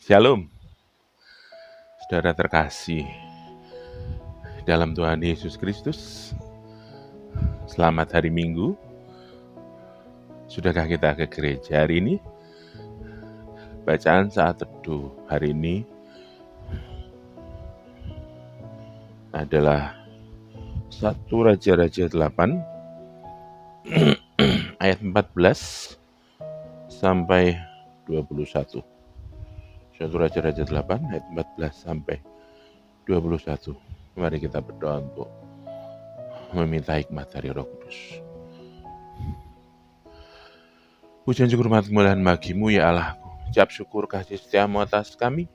Shalom, saudara terkasih dalam Tuhan Yesus Kristus. Selamat hari Minggu. Sudahkah kita ke gereja hari ini? Bacaan saat teduh hari ini adalah 1 Raja-Raja 8 ayat 14 sampai 21. 1 Raja-Raja 8 ayat 14 sampai 21. Mari kita berdoa untuk meminta hikmat dari Roh Kudus. Pujian syukur hormat kemuliaan bagi-Mu ya Allahku. Ucap syukur kasih setiamu atas kami.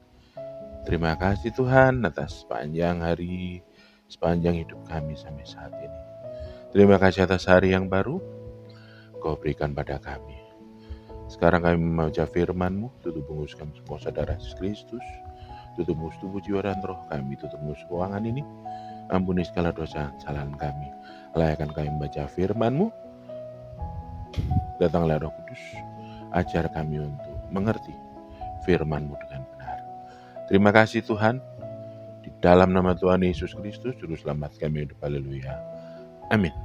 Terima kasih Tuhan atas sepanjang hari, sepanjang hidup kami sampai saat ini. Terima kasih atas hari yang baru Kau berikan pada kami. Sekarang kami membaca firman-Mu, tutup bungkus kami semua saudara Yesus Kristus, tutup bungkus tubuh jiwa dan roh kami, tutup bungkus ruangan ini, ampuni segala dosa dan kesalahan kami. Layakkan kami membaca firman-Mu, datanglah Roh Kudus, ajar kami untuk mengerti firman-Mu dengan benar. Terima kasih Tuhan, di dalam nama Tuhan Yesus Kristus, Juru Selamat kami hidup, haleluya. Amin.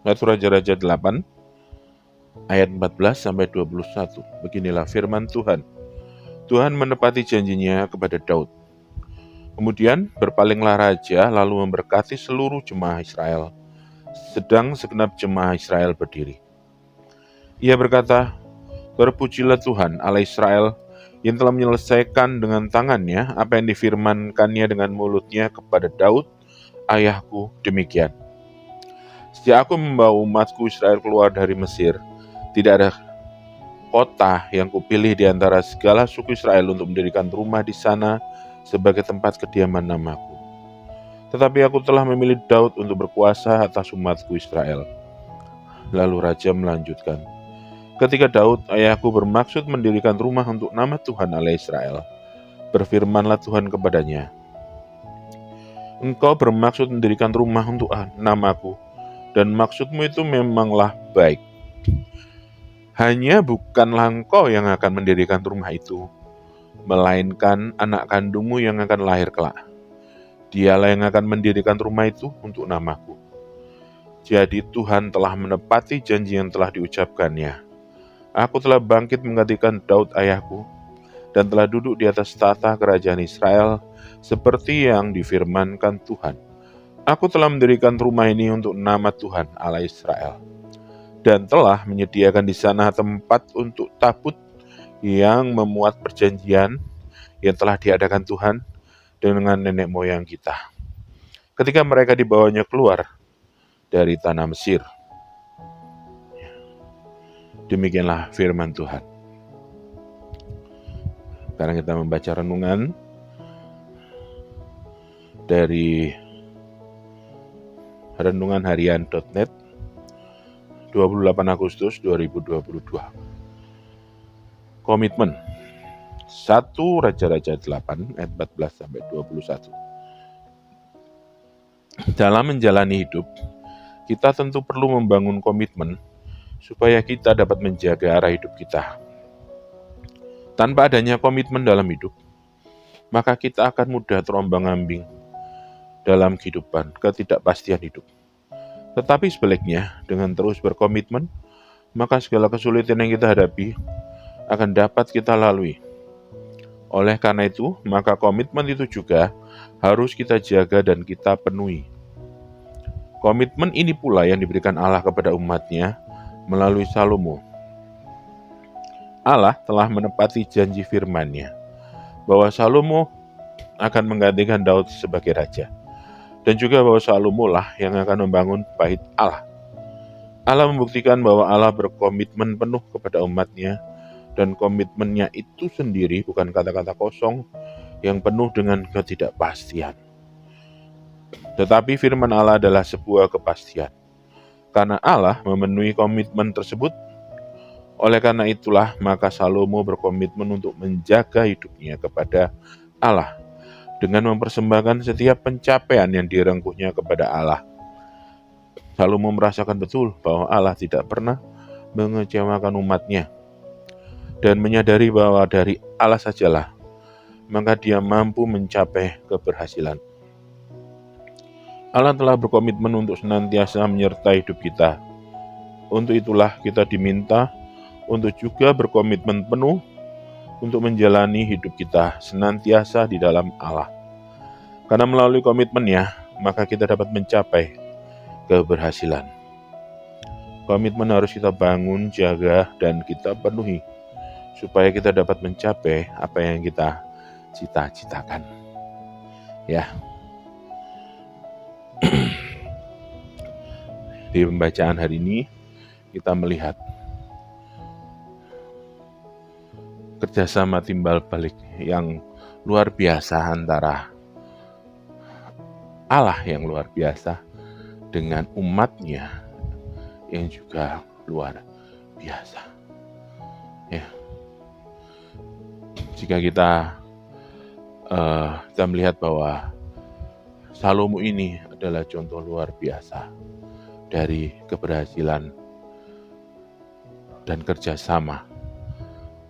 Satu Raja-Raja 8 ayat 14 sampai 21. Beginilah firman Tuhan. Tuhan menepati janjinya kepada Daud. Kemudian berpalinglah raja lalu memberkati seluruh jemaah Israel, sedang segenap jemaah Israel berdiri. Ia berkata, "Terpujilah Tuhan Allah Israel yang telah menyelesaikan dengan tangannya apa yang difirmankannya dengan mulutnya kepada Daud, ayahku demikian. Sejak aku membawa umatku Israel keluar dari Mesir, tidak ada kota yang kupilih di antara segala suku Israel untuk mendirikan rumah di sana sebagai tempat kediaman namaku. Tetapi aku telah memilih Daud untuk berkuasa atas umatku Israel." Lalu raja melanjutkan, "Ketika Daud ayahku bermaksud mendirikan rumah untuk nama Tuhan Allah Israel, berfirmanlah Tuhan kepadanya, 'Engkau bermaksud mendirikan rumah untuk namaku, dan maksudmu itu memanglah baik. Hanya bukanlah engkau yang akan mendirikan rumah itu, melainkan anak kandungmu yang akan lahir kelak. Dialah yang akan mendirikan rumah itu untuk namaku.' Jadi Tuhan telah menepati janji yang telah diucapkannya. Aku telah bangkit menggantikan Daud ayahku, dan telah duduk di atas tahta kerajaan Israel, seperti yang difirmankan Tuhan. Aku telah mendirikan rumah ini untuk nama Tuhan Allah Israel, dan telah menyediakan di sana tempat untuk tabut yang memuat perjanjian yang telah diadakan Tuhan dengan nenek moyang kita, ketika mereka dibawanya keluar dari tanah Mesir." Demikianlah firman Tuhan. Sekarang kita membaca renungan dari renunganharian.net 28 Agustus 2022. Komitmen 1 Raja-Raja 8 ayat 14 sampai 21. Dalam menjalani hidup, kita tentu perlu membangun komitmen supaya kita dapat menjaga arah hidup kita. Tanpa adanya komitmen dalam hidup, maka kita akan mudah terombang-ambing dalam kehidupan, ketidakpastian hidup. Tetapi sebaliknya, dengan terus berkomitmen, maka segala kesulitan yang kita hadapi akan dapat kita lalui. Oleh karena itu, maka komitmen itu juga harus kita jaga dan kita penuhi. Komitmen ini pula yang diberikan Allah kepada umatnya melalui Salomo. Allah telah menepati janji firman-Nya bahwa Salomo akan menggantikan Daud sebagai raja, dan juga bahwa Salomo lah yang akan membangun bait Allah. Allah membuktikan bahwa Allah berkomitmen penuh kepada umatnya, dan komitmennya itu sendiri bukan kata-kata kosong yang penuh dengan ketidakpastian. Tetapi firman Allah adalah sebuah kepastian. Karena Allah memenuhi komitmen tersebut, oleh karena itulah maka Salomo berkomitmen untuk menjaga hidupnya kepada Allah dengan mempersembahkan setiap pencapaian yang direngkuhnya kepada Allah. Salomo merasakan betul bahwa Allah tidak pernah mengecewakan umatnya dan menyadari bahwa dari Allah sajalah maka dia mampu mencapai keberhasilan. Allah telah berkomitmen untuk senantiasa menyertai hidup kita. Untuk itulah kita diminta untuk juga berkomitmen penuh untuk menjalani hidup kita senantiasa di dalam Allah. Karena melalui komitmennya, maka kita dapat mencapai keberhasilan. Komitmen harus kita bangun, jaga, dan kita penuhi supaya kita dapat mencapai apa yang kita cita-citakan. Ya. Di pembacaan hari ini kita melihat kerjasama timbal balik yang luar biasa antara Allah yang luar biasa dengan umatnya yang juga luar biasa. Ya. Jika kita melihat bahwa Salomo ini adalah contoh luar biasa dari keberhasilan dan kerjasama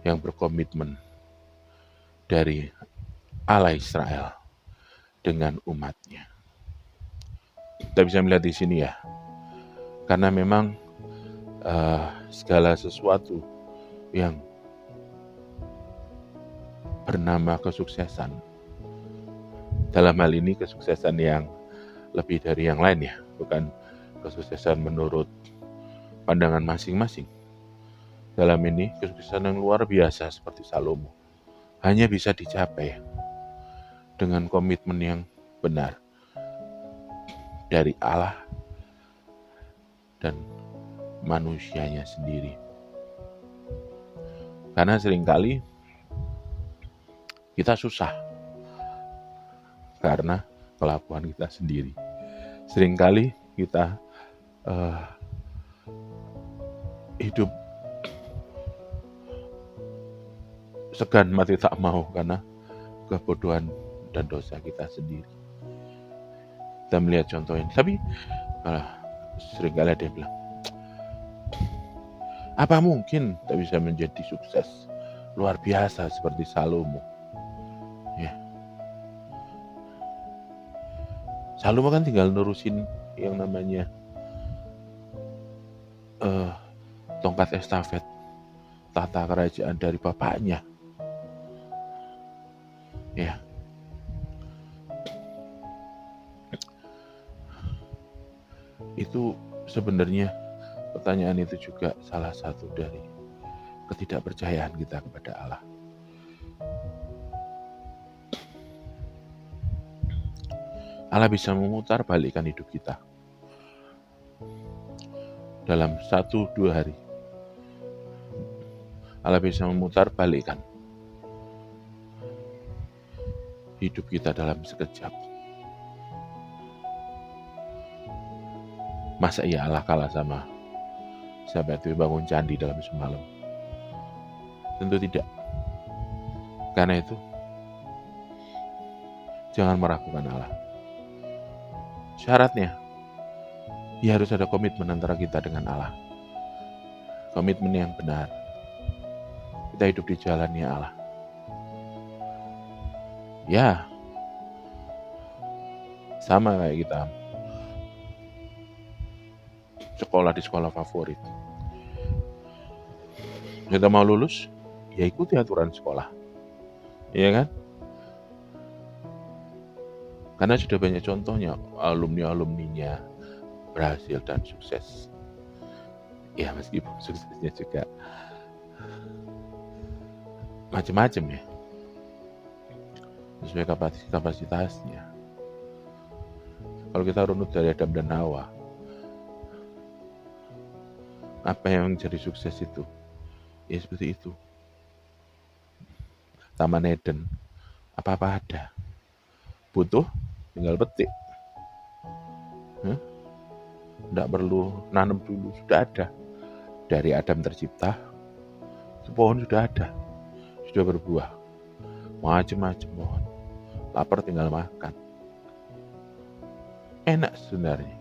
yang berkomitmen dari Allah Israel dengan umatnya. Kita bisa melihat di sini ya, karena memang segala sesuatu yang bernama kesuksesan, dalam hal ini kesuksesan yang lebih dari yang lain ya, bukan kesuksesan menurut pandangan masing-masing. Dalam ini kesuksesan yang luar biasa seperti Salomo hanya bisa dicapai dengan komitmen yang benar dari Allah dan manusianya sendiri. Karena seringkali kita susah karena kelakuan kita sendiri. Seringkali kita hidup segan mati tak mau karena kebodohan dan dosa kita sendiri. Kita melihat contoh ini. Tapi seringkali ada yang bilang, apa mungkin tak bisa menjadi sukses luar biasa seperti Salomo? Ya. Salomo kan tinggal nerusin yang namanya tongkat estafet tata kerajaan dari bapaknya. Ya. Itu sebenarnya pertanyaan itu juga salah satu dari ketidakpercayaan kita kepada Allah. Allah bisa memutar balikkan hidup kita dalam 1-2 hari. Allah bisa memutar balikkan hidup kita dalam sekejap. Masa iya Allah kalah sama siapa itu bangun candi dalam semalam? Tentu tidak. Karena itu jangan meragukan Allah. Syaratnya ya harus ada komitmen antara kita dengan Allah. Komitmen yang benar. Kita hidup di jalannya Allah. Ya, sama kayak kita sekolah di sekolah favorit. Kita mau lulus, ya ikuti aturan sekolah. Iya kan? Karena sudah banyak contohnya alumni-alumninya berhasil dan sukses. Ya meskipun suksesnya juga macam-macam ya, sesuai kapasitasnya. Kalau kita runut dari Adam dan Hawa, apa yang menjadi sukses itu? Ya seperti itu. Taman Eden, apa-apa ada. Butuh, tinggal petik. Tidak perlu nanam dulu, sudah ada. Dari Adam tercipta, itu pohon sudah ada, sudah berbuah. Macam-macam pohon. Lapar tinggal makan. Enak sebenarnya.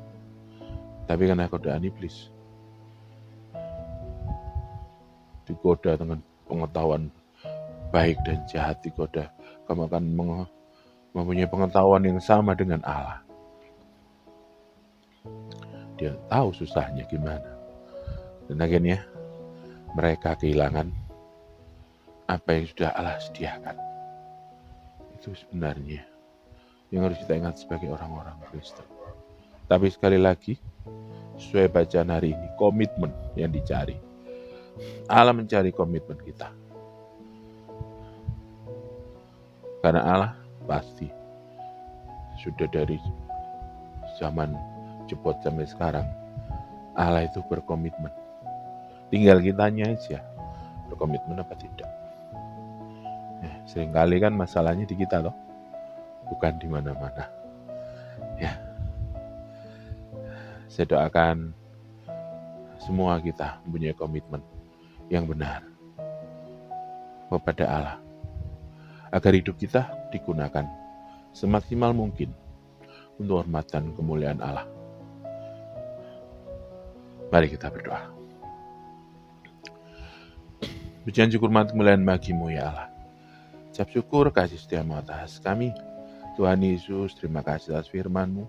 Tapi karena godaan iblis, digoda dengan pengetahuan baik dan jahat, digoda kamu akan mempunyai pengetahuan yang sama dengan Allah. Dia tahu susahnya gimana. Dan akhirnya mereka kehilangan apa yang sudah Allah sediakan. Itu sebenarnya yang harus kita ingat sebagai orang-orang Kristen. Tapi sekali lagi, sesuai bacaan hari ini, komitmen yang dicari. Allah mencari komitmen kita. Karena Allah pasti sudah dari zaman jebot sampai sekarang, Allah itu berkomitmen. Tinggal kitanya aja berkomitmen apa tidak. Seringkali kan masalahnya di kita loh, bukan di mana-mana. Ya, saya doakan semua kita mempunyai komitmen yang benar kepada Allah, agar hidup kita digunakan semaksimal mungkin untuk hormat dan kemuliaan Allah. Mari kita berdoa. Pujian syukur kemuliaan bagi-Mu ya Allah. Ucap syukur kasih setiamu atas kami. Tuhan Yesus, terima kasih atas firman-Mu.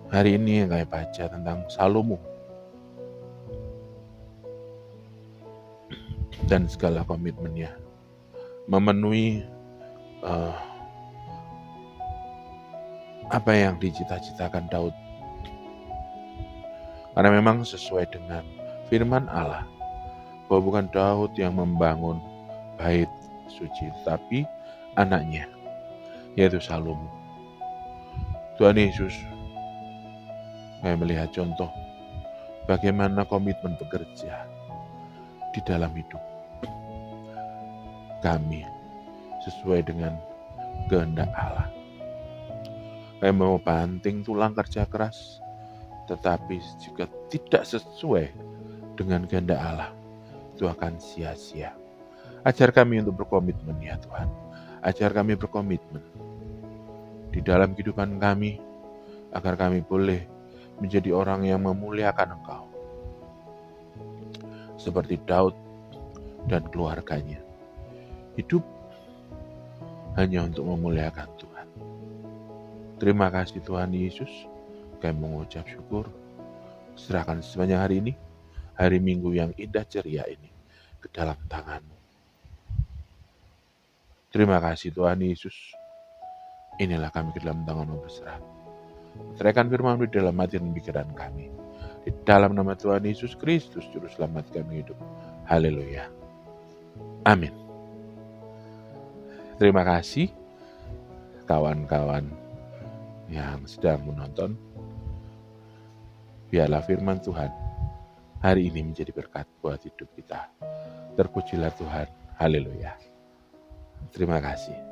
Hari ini yang kami baca tentang Salomo dan segala komitmennya memenuhi apa yang dicita-citakan Daud. Karena memang sesuai dengan firman Allah, bahwa bukan Daud yang membangun bait suci, tapi anaknya, yaitu Salomo. Tuhan Yesus, kami melihat contoh bagaimana komitmen bekerja di dalam hidup kami sesuai dengan kehendak Allah. Kami mau banting tulang kerja keras, tetapi jika tidak sesuai dengan kehendak Allah, itu akan sia-sia. Ajar kami untuk berkomitmen ya Tuhan. Ajar kami berkomitmen di dalam kehidupan kami, agar kami boleh menjadi orang yang memuliakan Engkau, seperti Daud dan keluarganya. Hidup hanya untuk memuliakan Tuhan. Terima kasih Tuhan Yesus. Kami mengucap syukur. Serahkan sepanjang hari ini, hari Minggu yang indah ceria ini, ke dalam tangan-Mu. Terima kasih Tuhan Yesus. Inilah kami ke dalam tangan-Mu berserah. Teraikan firman-Mu di dalam hati dan pikiran kami. Di dalam nama Tuhan Yesus Kristus, Juru Selamat kami hidup. Haleluya. Amin. Terima kasih kawan-kawan yang sedang menonton. Biarlah firman Tuhan hari ini menjadi berkat buat hidup kita. Terpujilah Tuhan. Haleluya. Terima kasih.